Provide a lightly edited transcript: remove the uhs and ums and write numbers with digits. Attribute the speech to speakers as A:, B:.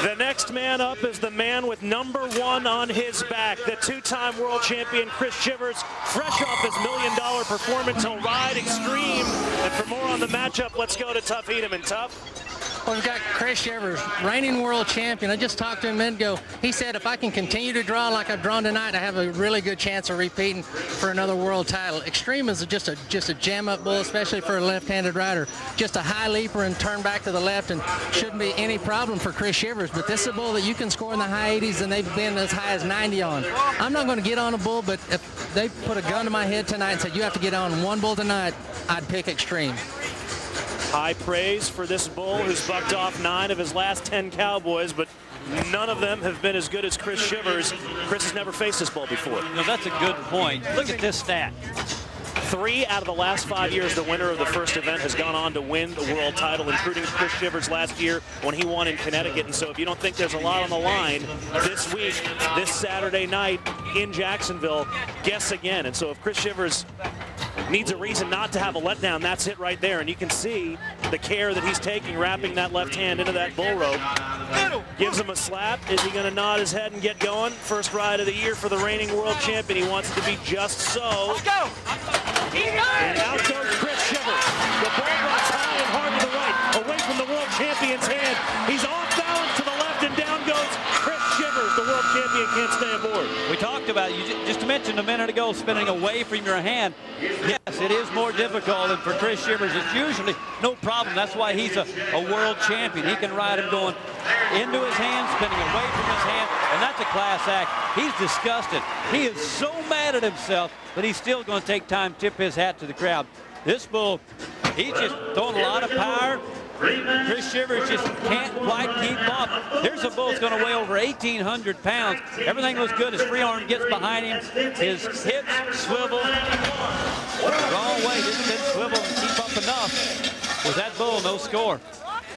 A: The next man up is the man with #1 on his back, the two-time world champion Chris Shivers, fresh off his $1 million performance. He'll ride extreme. And for more on the matchup, let's go to Tough Hedeman. Tough.
B: Well, we've got Chris Shivers, reigning world champion. I just talked to him a minute ago. He said if I can continue to draw like I've drawn tonight, I have a really good chance of repeating for another world title. Extreme is just a jam-up bull, especially for a left-handed rider. Just a high leaper and turn back to the left, and shouldn't be any problem for Chris Shivers. But this is a bull that you can score in the high 80s, and they've been as high as 90 on. I'm not going to get on a bull, but if they put a gun to my head tonight and said you have to get on one bull tonight, I'd pick Extreme.
A: High praise for this bull who's bucked off 9 of his last 10 Cowboys, but none of them have been as good as Chris Shivers. Chris has never faced this bull before.
C: No, that's a good point. Look at this stat.
A: 3 out of the last 5 years, the winner of the first event has gone on to win the world title, including Chris Shivers last year when he won in Connecticut. And so if you don't think there's a lot on the line this week, this Saturday night in Jacksonville, guess again. And so if Chris Shivers needs a reason not to have a letdown, that's it right there. And you can see the care that he's taking, wrapping that left hand into that bull rope. Gives him a slap. Is he going to nod his head and get going? First ride of the year for the reigning world champion. He wants it to be just so.
D: Let's go.
A: And out goes Chris Shivers. The ball runs high and hard to the right, away from the world champion's hand. He's off balance to the left, and down goes Chris Shivers. The world champion can't stay aboard.
C: We talked about, you just mentioned a minute ago, spinning away from your hand. Yes, it is more difficult, and for Chris Shivers, it's usually no problem. That's why he's a world champion. He can ride him going into his hand, spinning away from his hand, and that's a class act. He's disgusted. He is so mad at himself, but he's still going to take time to tip his hat to the crowd. This bull, he's just throwing a lot of power. Chris Shivers just can't quite keep up. Here's a bull that's going to weigh over 1,800 pounds. Everything looks good. His free arm gets behind him. His hips swivel. Wrong way. Didn't swivel and keep up enough. With that bull, no score.